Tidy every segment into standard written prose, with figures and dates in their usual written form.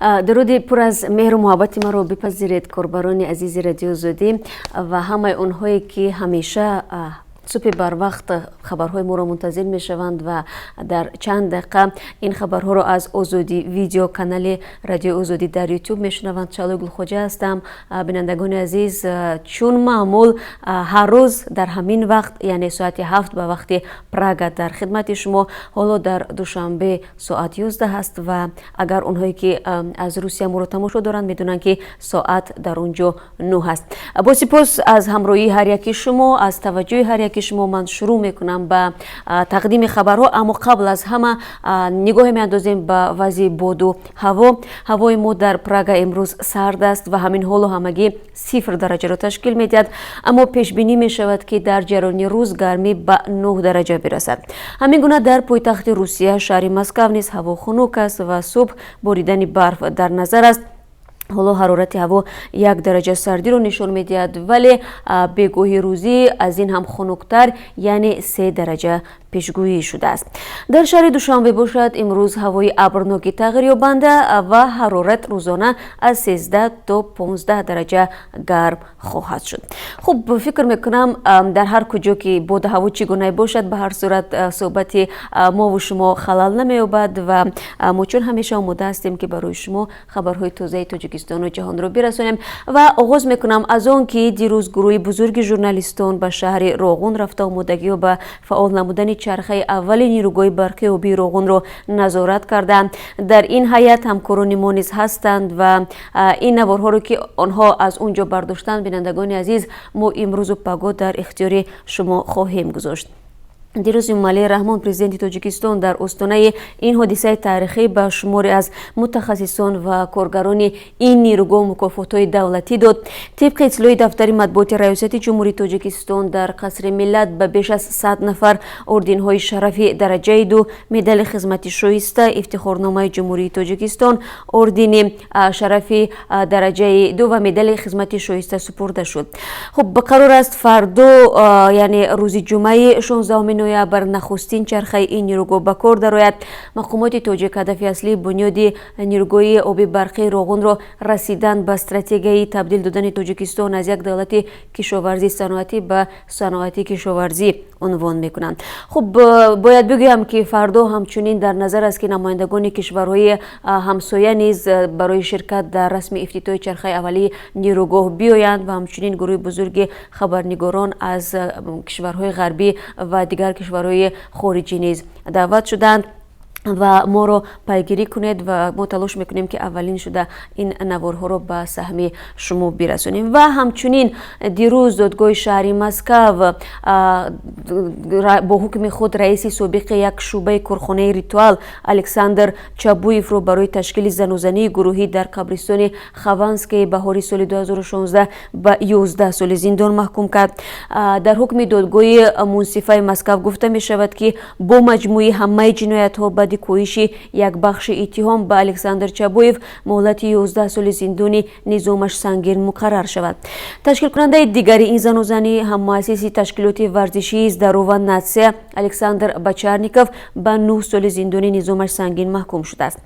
درودی پر از مهر و محبت ما رو بپذیرید کاربران عزیز رادیو زودی و همه اونهایی که همیشه صبح بر وقت خبرهای ما را منتظر می شوند و در چند دقیقه این خبرها را از آزادی ویدیو کانال رادیو آزادی در یوتیوب می شنوند. چالو گلخوجه هستم. بینندگان عزیز، چون معمول هر روز در همین وقت یعنی ساعت 7 به وقت پراگ در خدمت شما، حالا در دوشنبه ساعت 11 هست و اگر اونهایی که از روسیه ما رو تماشا دارند میدونن که ساعت در اونجا 9 هست. با سپاس از همراهی هر یکی شما، از توجه هر یکی شما من شروع میکنم به تقدیم خبرها، اما قبل از همه نگاه میاندازیم به وضع باد و هوا. هوای ما در پراگ امروز سرد است و همین حال و همگی 0 درجه را تشکیل میدهد، اما پیش بینی می شود که در جریان روز گرمی به 9 درجه برسد. همین گونه در پایتخت روسیه شهر مسکو نیز هوا خنک است و صبح باریدن برف در نظر است. حالا حرارت هوا 1 درجه سردی رو نشان میدهد، ولی بگوهی روزی از این هم خنک‌تر یعنی 3 درجه پیشگویی شده است. در شهر دوشنبه باشد امروز هوای ابرناکی تغییر یابنده و حرارت روزانه از 13 تا 15 درجه گرم خواهد شد. خب فکر میکنم در هر کجا که باد هوا چگونه باشد به هر صورت صحبت ما و شما خلل نمییابد و ما چون همیشه آماده هستیم که برای شما خبرهای تازه تاجیکستان و جهان رو برسانیم و آغاز میکنم از آن که دیروز گروه بزرگ ژورنالیستان به شهر روغون رفته آمادگی و به فعال نمودن چرخه اول نیروگاه برقی آبی روغون را نظارت کردند. در این هیئت همکاران ما نیز هستند و این نوارها رو که آنها از اونجا برداشتند بینندگان عزیز ما امروز و پگاه در اختیار شما خواهیم گذاشت. دیروز امالی رحمان پرزیدنت تاجیکستان در استانه این حادثه تاریخی به شماری از متخصصان و کارگران این نیروگاه مکافات‌های دولتی داد. طبق اطلاع دفتر مطبوعات ریاست جمهوری تاجیکستان در قصر ملت به بیش از 100 نفر اردین‌های شرفی درجه 2، مدال خدمت شایسته، افتخارنامه جمهوری تاجیکستان، اردین شرفی درجه 2 و مدال خدمت شایسته سپرده شد. خب قرار است فردا یعنی روز جمعه 16 نوامبر نخستین چرخه این نیروگاه به کار درآید. مقامات تاجیک هدف اصلی بنیاد نیروگاه آبی برقی روغون را رسیدن به استراتژی تبدیل دادن تاجیکستان از یک دولت کشاورزی صنعتی به صنعتی کشاورزی عنوان میکنند. خب باید بگویم که فردا همچنین در نظر است که نمایندگان کشورهای همسایه نیز برای شرکت در رسم افتتاح چرخه اولی نیروگاه بیایند و همچنین گروه بزرگ خبرنگاران از کشورهای غربی و دیگر کشورهای خارجی نیز دعوت شدند و ما رو پیگیری کنید و ما تلاش میکنیم که اولین شده این نوارها رو به سهم شما برسونیم. و همچنین دیروز دادگاه شهری مسکو با حکم خود رئیس سابق یک شعبه کارخانه ریتوال الکساندر چابویف رو برای تشکیل زن و زنی گروهی در قبرستان خوانسکی بهاری سال 2016 به 11 سال زندان محکوم کرد. در حکم دادگاه منصفه مسکو گفته می شود که با مجموعه همه جنایت ها بعد کویش یک بخش اتهام به الکساندر چابویف مهلت 11 سال زندان نظامش سنگین مقرر شود. تشکیل کننده دیگری این زن و زنی هم مؤسس تشکیلات ورزشی زداروا ناتسیا الکساندر بچارنیکوف به 9 سال زندان نظامش سنگین محکوم شده است.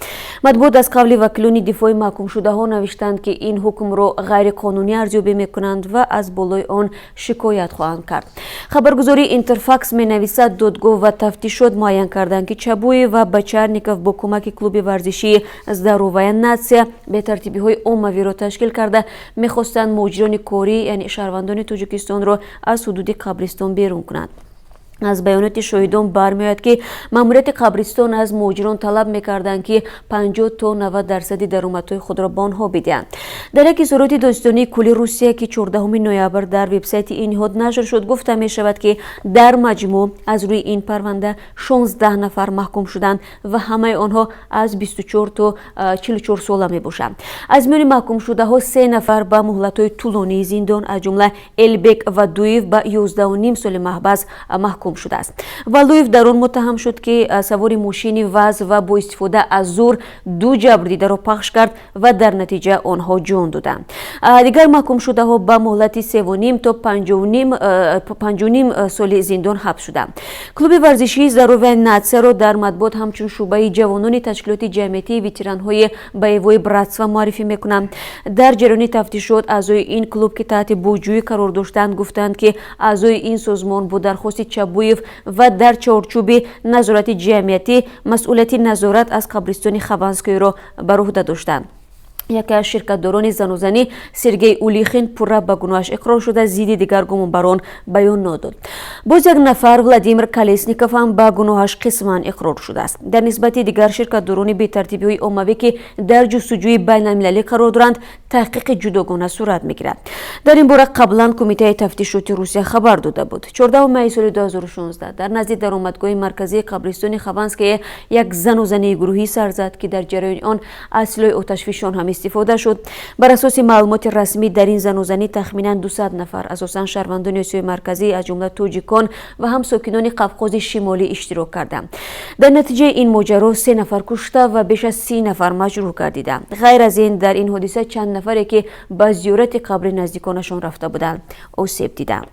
مطبوعات از قبل وکیلان دفاع محکوم شده ها نوشتند که این حکم را غیر قانونی ارزیابی میکنند و از بالای آن شکایت خواهند کرد. خبرگزاری اینترفاکس می نویسد دادگاه و تفتیشات معین کردند که چابویف و بچارنیکوف با کمک کلوب ورزشی زداروا ناتسیا به ترتیبی های عمومی را تشکیل کرده میخواستند مهاجران کاری یعنی شهروندان تاجیکستان را از حدود قبرستان بیرون کنند. از بیانات شاهدان برمیآید که ماموریت قبرستان از مهاجران طلب میکردند که 50 تا 90 درصد درآمدهای خود را به آنها بدهند. در یک اظهارات داستانی کل روسیه که 14 نوامبر در وبسایت این نهاد نشر شد گفته می شود که در مجموع از روی این پرونده 16 نفر محکوم شدند و همه آنها از 24 تا 44 ساله می باشند. از میان محکوم شده ها 3 نفر به مهلت های طولانی زندان از جمله البک و دویف به 11.5 سال محبس محکوم маҳкум шудааст. Валуев дар он муттаҳам шуд ки савори мошини ваз ва бо истифода аз зур ду ҷабрдидаро пахш кард ва дар натиҷа онҳо ҷон доданд. Дигар маҳкумшудаҳо ба муҳлати 3.5 то 5.5 соли зиндон ҳабс шуданд. Клуби варзишии Здоровияи натсияро дар матбуот ҳамчун шуъбаи ҷавонони ташкилоти ҷамъиятии ветеранҳои боевои братства муаррифӣ мекунанд. Дар ҷараёни тафтишот аъзои ин клуб ки таҳти боҷӯӣ қарор доштанд гуфтанд ки аъзои ин созмон бо дархости Чабуев ва дар чорчӯби назорати ҷамъиятӣ масъулияти назорат аз қабристони Хованскойро бар уҳда доштанд. яке аз ширкатдорони занозанӣ Сергей Улихин пурра ба гуноҳаш иқрор шуда зидди дигар гумонбарон баёнот дод. Боз як нафар Владимир Колесников ҳам ба гуноҳаш қисман иқрор шудааст. Дар нисбати дигар ширкатдорони бетартибиҳои оммавӣ ки дар ҷустуҷӯи байналмилалӣ қарор доранд таҳқиқи ҷудогона сурат мегирад. Дар ин бора қаблан Кумитаи тафтишоти Русия хабар дода буд. 14 майи соли 2016 дар назди даромадгоҳи марказии қабристони Хованское як занозании гурӯҳӣ сар зад ки дар ҷараёни он аз силоҳи оташфишон ҳам истифода шуд. Бар асоси маълумоти расмӣ дар ин занозанӣ тахминан 200 нафар асосан шаҳрвандони Осиёи марказӣ аз ҷумла тоҷикон ва ҳам сокинони Қавқози шимолӣ иштирок карданд. Дар натиҷаи ин моҷаро 3 нафар кушта ва беш аз 30 нафар маҷрӯҳ гардиданд. ғайр аз ин дар ин ҳодиса чанд нафаре ки ба зиёрати қабри наздиконашон рафта буданд осеб диданд.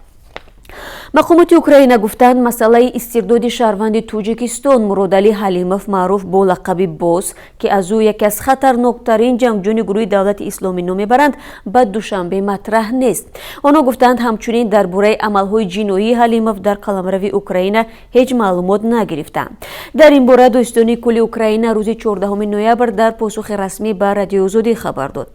мақомоти Украина гуфтанд масъалаи истирдоди шаҳрванди Тоҷикистон Муродалӣ Ҳалимов маъруф бо лақаби Боз ки аз ӯ яке аз хатарноктарин ҷангҷӯёни гурӯҳи Давлати Исломӣ ном мебаранд ба душанбе матраҳ нест. Онҳо гуфтанд ҳамчунин дар бораи амалҳои ҷиноии Ҳалимов дар қаламрави Украина ҳеҷ маълумот нагирифтанд. Дар ин бора Доистони кулли Украина рӯзи 14 ноябр дар посухи расмӣ ба Радиои Озодӣ хабар дод.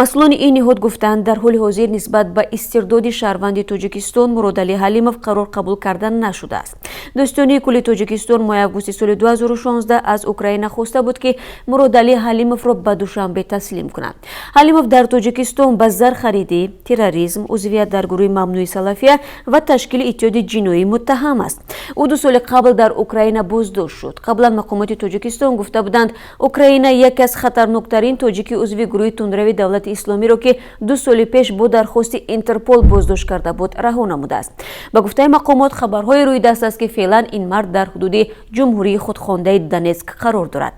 Масъулони ин ниҳод гуфтанд дар ҳоли ҳозир нисбат ба истирдоди шаҳрванди Тоҷикистон Муродалӣ Ҳалимов қарор қабул карда нашудааст. Доистони кулли Тоҷикистон моҳи августи соли 2016 аз Украина хоста буд ки Муродалӣ Ҳалимовро ба Душанбе таслим кунад. Ҳалимов дар Тоҷикистон ба зархаридӣ, терроризм, узвият дар гурӯҳи Мамнӯи Салафия ва ташкили иттиҳоди ҷиноӣ муттаҳам аст. Ӯ 2 соли қабл дар Украина боздошт шуд. Қаблан мақомоти Тоҷикистон гуфта буданд Украина яке аз хатарноктарин тоҷики узви гурӯҳи тундарави Давлати Исломиро ки 2 соли пеш бо дархости Интерпол боздошт карда буд раҳо намудааст. Ба гуфтаи мақомот хабарҳои рӯйдаст аст ки феълан ин мард дар ҳудуди ҷумҳурии худхондаи Донецк қарор дорад.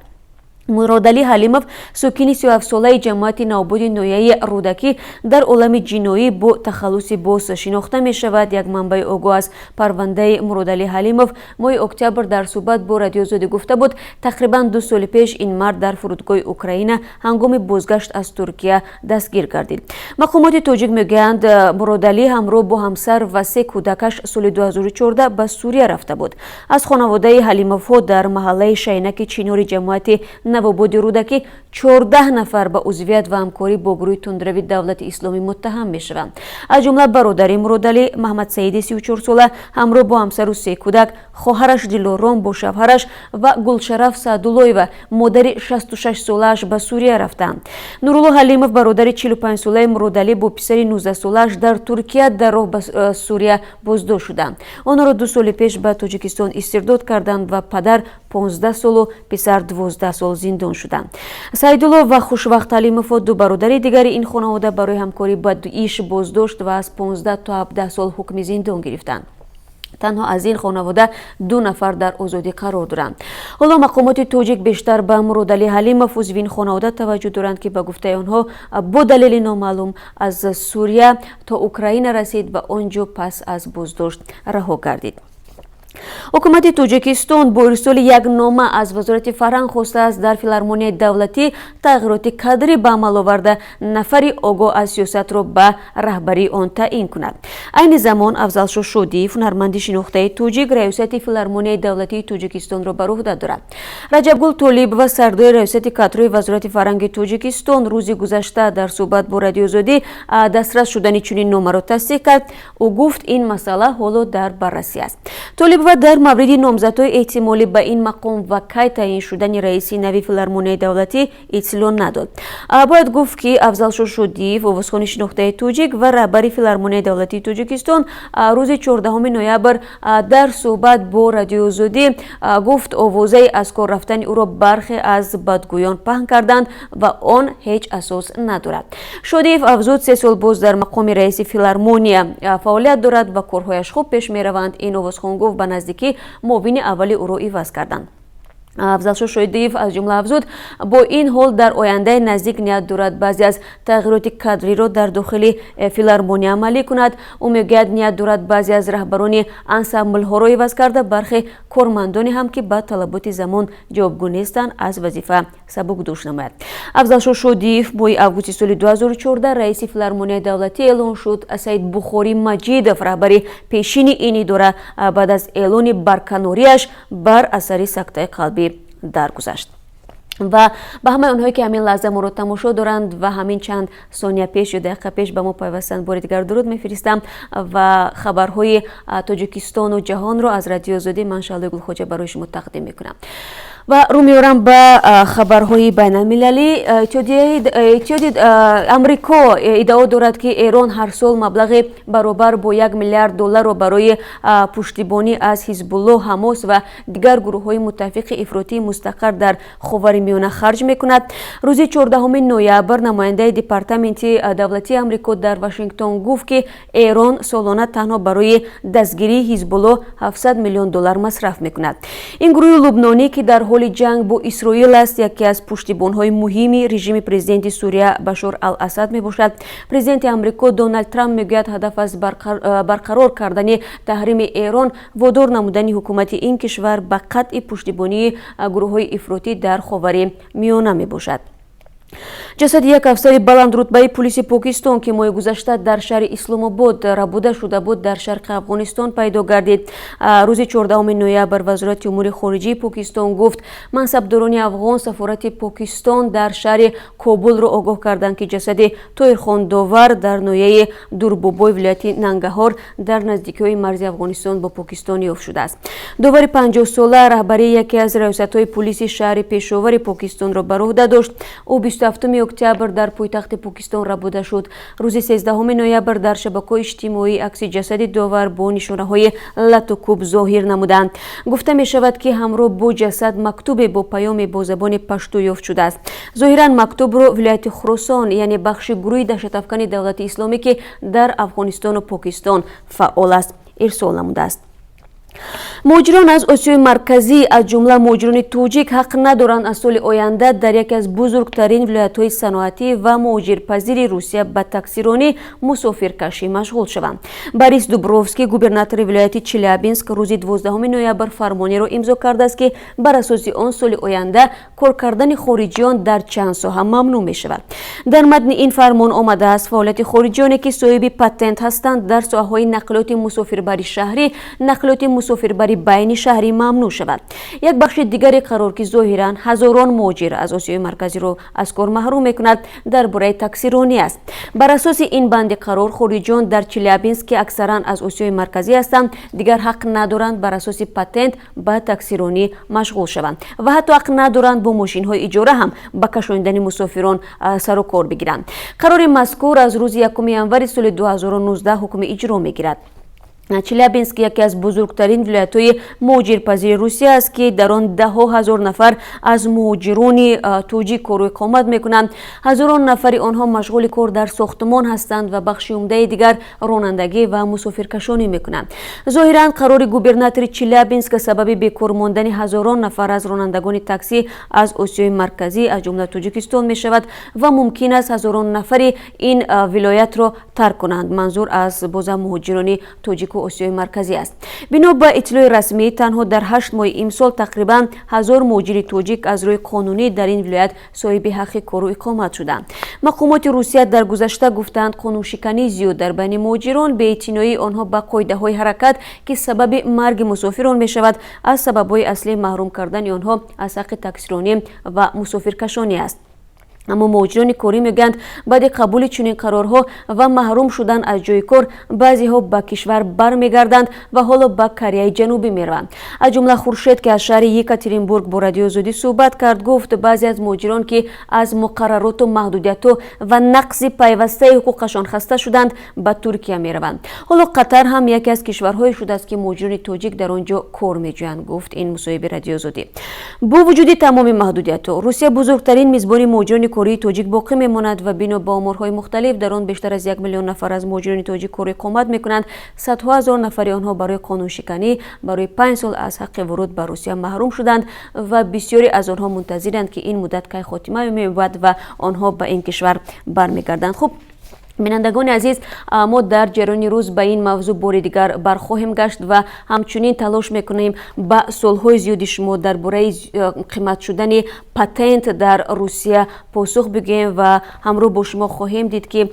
Муродалӣ Ҳалимов сокини 37-солаи ҷамоати навободи ноҳияи Рӯдакӣ дар олами ҷиноӣ бо тахаллуси боз шинохта мешавад. Як манбаи огоҳ аз парвандаи Муродалӣ Ҳалимов моҳи октябр дар суҳбат бо Радиои Озодӣ гуфта буд тақрибан 2 соли пеш ин мард дар фурудгоҳи Украина ҳангоми бозгашт аз Туркия дастгир гардид. Мақомоти тоҷик мегӯянд Муродалӣ ҳамроҳ бо ҳамсар ва 3 кӯдакаш соли 2014 ба Сурия рафта буд. Аз хонаводаи Ҳалимовҳо дар маҳаллаи Шайнаки чинори ҷамоати навободи Рӯдакӣ 14 нафар ба узвият ва ҳамкорӣ бо гурӯҳи тундрави Давлати Исломӣ муттаҳам мешаванд. Аз ҷумла бародари Муродалӣ Маҳмад Саиди 34 сола ҳамроҳ бо ҳамсару 3 кӯдак, хоҳараш Дилором бо шавҳараш ва Гулшараф Саъдуллоева модари 66 солааш ба Сурия рафтанд. Нурулло Ҳалимов бародари 45 солаи Муродалӣ бо писари 19 солааш дар Туркия дар роҳ ба Сурия боздошт шуданд. онҳоро 2 соли пеш ба Тоҷикистон истирдод карданд ва падар 15 солу писар 12 сол зиндон шуданд. Саидулло ва Хушвақт Ҳалимовҳо 2 бародари дигари ин хонавода барои ҳамкорӣ ба иш боздошт ва аз 15 то 17 сол ҳукми зиндон гирифтанд. танҳо аз ин хонавода 2 нафар дар озодӣ қарор доранд. ҳоло мақомоти тоҷик бештар ба Муродалӣ Ҳалимов узви ин хонавода таваҷҷӯҳ доранд ки ба гуфтаи онҳо бо далели номаълум аз Сурия то Украина расид ва он ҷо пас аз боздошт раҳо гардид. ҳукумати Тоҷикистон бо ирсоли як нома аз Вазорати Фарҳанг хостааст дар филармонияи давлатӣ тағйироти кадрӣ ба амал оварда нафари огоҳ аз сиёсатро ба раҳбарии он таъин кунад. айни замон Афзалшо Шодиев ҳунарманди шинохтаи тоҷик раёсати филармонияи давлатии Тоҷикистонро бар уҳда дорад. Раҷабгул Толибова сардори раёсати кадрҳои Вазорати Фарҳанги Тоҷикистон рӯзи гузашта дар суҳбат бо Радиои Озодӣ дастрас шудани чунин номаро тасдиқ кард. ӯ гуфт ин масъала ҳоло дар баррасӣ аст. Толибова дар мавриди номзадҳои эҳтимолӣ ба ин мақом ва кай таъин шудани раиси нави филармонияи давлатӣ иттилоъ надод. Бояд гуфт ки Афзалшо Шодиев овозхони шинохтаи тоҷик ва раҳбари филармонияи давлатии Тоҷикистон рӯзи 14 ноябр дар суҳбат бо Радиои Озодӣ гуфт овозаи аз кор рафтани ӯро бархе аз бадгӯён паҳн карданд ва он ҳеҷ асос надорад. Шодиев афзуд 3 сол боз дар мақоми раиси филармония фаъолият дорад ва корҳояш хуб пеш мераванд. ин овозхон гуфт ба наздикӣ муовини аввали ӯро иваз карданд. афзалшоҳ шоидиев аз ҷумла афзуд, бо ин ҳол дар ояндаи наздик ният дорад баъзе аз тағйироти кадриро дар дохили филармония амалӣ кунад. Ӯ мегӯяд ният дорад баъзе аз раҳбарони ансамблҳоро иваз карда, бархе кормандоне ҳам ки ба талаботи замон ҷавобгӯ нестанд, аз вазифа сабукдӯш намояд. афзалшоҳ шоидиев моҳи августи соли 2014 раиси филармонияи давлатӣ эълон шуд. Саид Бухори Маҷидов, раҳбари пешини ин идора, баъд аз эълони барканориаш бар асари сактаи қалбӣ даргузашт. ва ба ҳамаи онҳое ки ҳамин лаҳза моро тамошо доранд ва ҳамин чанд сония пеш ё дақиқа пеш ба мо пайвастанд, бори дигар дуруд мефиристам ва хабарҳои Тоҷикистону ҷаҳонро аз Радиои Озодӣ ман Шаҳлои Гулхоҷа барои шумо тақдим мекунам. ва рӯ меорам ба хабарҳои байналмилалӣ. иттиҳоди амрико иддао дорад ки Эрон ҳар сол маблағи баробар бо $1 миллиард барои пуштибонӣ аз Ҳизбуллоҳ, Ҳамос ва дигар гурӯҳҳои муттафиқи ифротии мустақар дар Ховари Миёна харҷ мекунад. рӯзи 14 ноябр намояндаи Департаменти давлатии Амрико дар Вашингтон гуфт ки Эрон солона танҳо барои дастгирии Ҳизбуллоҳ $700 миллион масраф мекунад. ин гурӯҳи лубнонӣ ки дар ҳоли ҷанг бо Исроил аст, яке аз пуштибонҳои муҳими режими президенти Сурия Башор ал-Асад мебошад. Президенти Амрико Дональд Трамп мегӯяд ҳадаф аз барқарор кардани таҳрими Эрон водор намудани ҳукумати ин кишвар ба қатъи пуштибонии гурӯҳҳои ифротӣ дар Ховари Миёна мебошад. ҷасади як афсари баландрутбаи пулиси Покистон ки моҳи гузашта дар шаҳри Исломобод рабуда шуда буд, дар шарқи Афғонистон пайдо гардид. рӯзи 14 ноябр вазорати умури хориҷии Покистон гуфт, мансабдорони афғон сафорати Покистон дар шаҳри Кобулро огоҳ карданд ки ҷасади Тоҳирхон Довар дар ноҳияи Дурбобой вилояти Нангаҳор дар наздикиҳои марзи Афғонистон бо Покистон ёфт шудааст. Довари 50-сола раҳбарии яке аз раёсатҳои пулиси шаҳри пешовари Покистонро бар оҳда дошт. ӯ 27 октябр дар пойтахти Покистон рабуда шуд. рӯзи 13 ноябр дар шабакаҳои иҷтимоӣ акси ҷасади Довар бо нишонаҳои лату кӯб зоҳир намуданд. гуфта мешавад ки ҳамроҳ бо ҷасад мактубе бо паёме бо забони пашту ёфт шудааст. зоҳиран мактубро вилояти Хуросон, яъне бахши гурӯҳи даҳшатафкани давлати исломӣ ки дар Афғонистону Покистон фаъол аст, ирсол намудааст. муҳоҷирон аз Осиёи марказӣ, аз ҷумла муҳоҷирони тоҷик, ҳақ надоранд аз соли оянда дар яке аз бузургтарин вилоятҳои саноатӣ ва муҳоҷирпазири Русия ба таксиронӣ мусофиркашӣ машғул шаванд. Борис Дубровский, губернатори вилояти Челябинск, рӯзи 12 ноябр фармонеро имзо кардааст ки бар асоси он соли оянда кор кардани хориҷиён дар чанд соҳа мамнӯъ мешавад. дар матни ин фармон омадааст фаъолияти хориҷиёне ки соҳиби патент ҳастанд дар соҳаҳои нақлиёти мусофирбари шаҳрӣ, нақлиёти мусофирбари байни шаҳрӣ мамнӯъ шавад. як бахши дигари қарор ки зоҳиран ҳазорон муҳоҷир аз Осиёи марказиро аз кор маҳрум мекунад, дар бораи таксиронӣ аст. бар асоси ин банди қарор хориҷиён дар Челябинск ки аксаран аз Осиёи марказӣ ҳастанд, дигар ҳақ надоранд бар асоси патент ба таксиронӣ машғул шаванд ва ҳатто ҳақ надоранд бо мошинҳои иҷора ҳам ба кашонидани мусофирон сару кор бигиранд. қарори мазкур аз рӯзи 1 январи соли 2019 ҳукми иҷро мегирад. Челябинск яке аз бузургтарин вилоятҳои муҳоҷирпазири Русия аст ки дар он даҳҳо ҳазор нафар аз муҳоҷирони тоҷик кору иқомат мекунанд. ҳазорон нафари онҳо машғули кор дар сохтмон ҳастанд ва бахши умдаи дигар ронандагӣ ва мусофиркашонӣ мекунанд. зоҳиран қарори губернатори Челябинск сабаби бекор мондани ҳазорон нафар аз ронандагони таксӣ аз Осиёи марказӣ аз ҷумла Тоҷикистон мешавад ва мумкин аст ҳазорон нафари ин вилоятро тарк кунанд. манзур аз бозам муҳоҷирони тоҷику Осиёи марказӣ аст. бино ба иттилои расмӣ, танҳо дар 8 моҳи имсол тақрибан 1000 муҳоҷири тоҷик аз рӯи қонунӣ дар ин вилоят соҳиби ҳаққи кору иқомат шуданд. мақомоти Русия дар гузашта гуфтанд қонуншиканӣ зиёд дар байни муҳоҷирон, беэътиноии онҳо ба қоидаҳои ҳаракат ки сабаби марги мусофирон мешавад, аз сабабҳои аслӣ маҳрум кардани онҳо аз ҳаққи таксиронӣ ва мусофиркашонӣ аст. аммо муҳоҷирони корӣ мегӯянд баъди қабули чунин қарорҳо ва маҳрум шудан аз ҷойи кор, баъзеҳо ба кишвар бармегарданд ва ҳоло ба Кореяи ҷанубӣ мераванд. аз ҷумла Хуршед ки аз шаҳри Екатеринбург бо Радиои Озодӣ суҳбат кард, гуфт баъзе аз муҳоҷирон ки аз муқаррароту маҳдудиятҳо ва нақси пайвастаи ҳуқуқашон хаста шуданд, ба Туркия мераванд. ҳоло Қатар ҳам яке аз кишварҳое шудааст ки муҳоҷирони тоҷик дар он ҷо кор меҷӯянд, гуфт ин мусоҳиби Радиои Озодӣ. бо вуҷуди тамоми маҳдудиятҳо, Русия бузургтарин мизбони муҳоҷирони کره تاجیک باقی میماند و بنا به آمارهای مختلف در آن بیشتر از 1 میلیون نفر از مهاجران تاجیک کره اقامت میکنند. صدها هزار نفر آنها برای قانون شکنی برای 5 سال از حق ورود به روسیه محروم شدند و بسیاری از آنها منتظرند که این مدت کی خاتمه می‌یابد و آنها به این کشور برمیگردند. خب بینندگان عزیز، ما در جریان روز به این موضوع بار دیگر برخواهیم گشت و همچنین تلاش میکنیم به سالهای زیادی شما درباره قیمت شدن پتنت در روسیه پاسخ بگیم و همراه با شما خواهیم دید که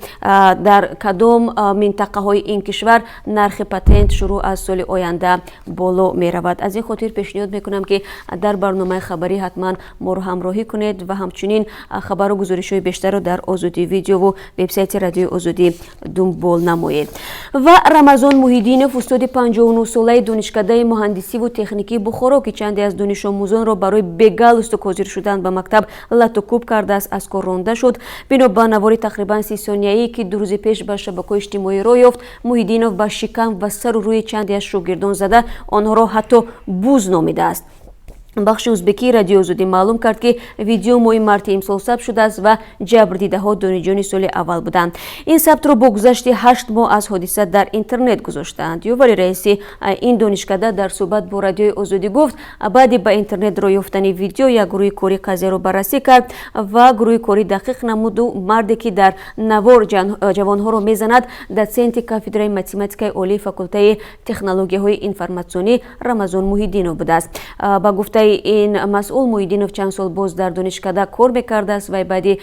در کدام منطقه های این کشور نرخ پتنت شروع از سال آینده بالا می رود. از این خاطر پیشنهاد میکنم که در برنامه خبری حتما ما رو همراهی کنید و همچنین خبر و گزارش های بیشتر رو در آزادی ویدیو و وبسایت رادیو آزادی دنبال نمایید. و رمضان محیدینوف استاد 59 ساله دانشکده مهندسی و تکنیکی بخارا که چندی از دانش آموزان را برای بگل استکوزر شدن به مکتب لطوکوب کرده است از کار رانده شد. بنا به نواری تقریبا 30 ثانیه‌ای که 2 روز پیش به شبکه‌های اجتماعی راه یافت، محیدینوف به شکم و سر و روی چندی از شاگردان زده آنها را حتی بوز نامیده است. بخش ازبکی رادیو آزادی معلوم کرد که ویدیو ماه مارت امسال ثبت شده است و جبر دیده ها دانشجویان سال اول بودند. این ثبت را با گذشت 8 ماه از حادثه در اینترنت گذاشتند. یووری رئیس این دانشکده در صحبت با رادیو آزادی گفت بعد به اینترنت راه یافتن ویدیو یک گروه کاری قضیه را بررسی کرد و گروه کاری دقیق نمود و مردی که در نوار جوانها را میزند دوسنت کافدرای متماتیکای عالی فاکولته تکنولوژی های اینفورماسیونی رمضان محیدینوف بوده است. با گفته این مسئول، محیدینوف چند سال باز در دانشکده کار میکرده است و بعد یک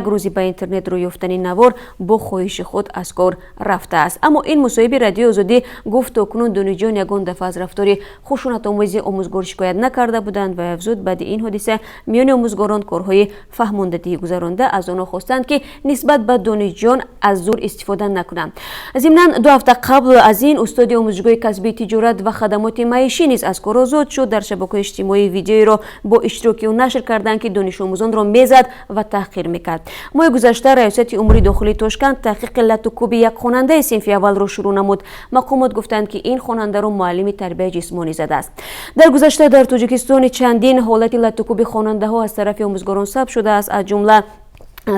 روزی به اینترنت روی یافتن نوار با خواهش خود از کار رفته است. اما این مصاحبه رادیو آزادی گفت اکنون دانشجویان یگان دفعه از رفتار خشونت آمیز آموزگار شکایت نکرده بودند و افزود بعد این حادثه میان آموزگاران کارهای فهماندهی گذرانده از آنها خواستند که نسبت به دانشجویان از زور استفاده نکنند. ضمناً 2 هفته قبل از این استاد آموزشگاه کسبی تجارت و خدمات معیشی نیز از کار آزاد شد. در شبکه‌های اجتماعی ویدیویی را با اشتراکی و نشر کردند که دانش آموزان را میزد و تحقیر میکرد. ماه گذشته ریاست امور داخلی تاشکند تحقیق لطوکوب یک خواننده صنف اول را شروع نمود. مقامات گفتند که این خواننده را معلم تربیت جسمانی زده است. در گذشته در تاجیکستان چندین حالت لطوکوب خواننده ها از طرف آموزگاران ثبت شده است. از جمله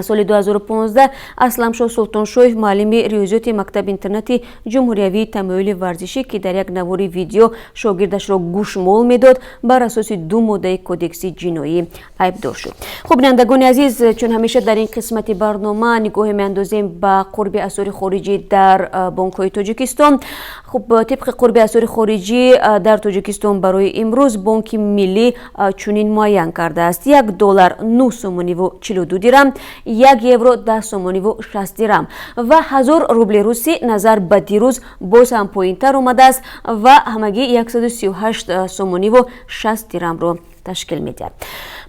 سال 2015 اسلمشاه سلطانشویف معلم ریاضیات مکتب اینترنتی جمهوریوی تمایل ورزشی که در یک نواری ویدیو شاگردش را گوشمال میداد بر اساس 2 ماده کودکس جنایی عیبدار شد. خب بینندگان عزیز، چون همیشه در این قسمت برنامه نگاه میاندازیم به قرب اسعار خارجی در بانک‌های تاجیکستان. خب طبق قرب اسعار خارجی در تاجیکستان برای امروز بانک ملی چنین معین کرده است: $1 9 سومانی و 42 درم، 1 یورو 10 سومانی و 60 درم و 1000 روبل روسی نظر به دیروز باز هم پایین‌تر اومده است و همگی 138 سومانی و 60 درم رو تشکیل میده.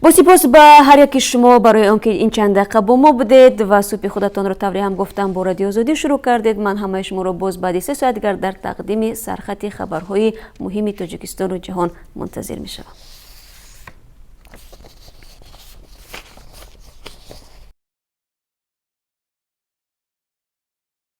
با سپاس به هر یک شما برای آنکه این چند دقیقه با ما بودید و صبح خودتان رو تبریک هم گفتم با رادیو آزادی شروع کردید. من همه شما رو باز بعد 3 ساعت دیگر در تقدیم سرخط خبرهای مهم تاجیکستان و جهان منتظر میشم.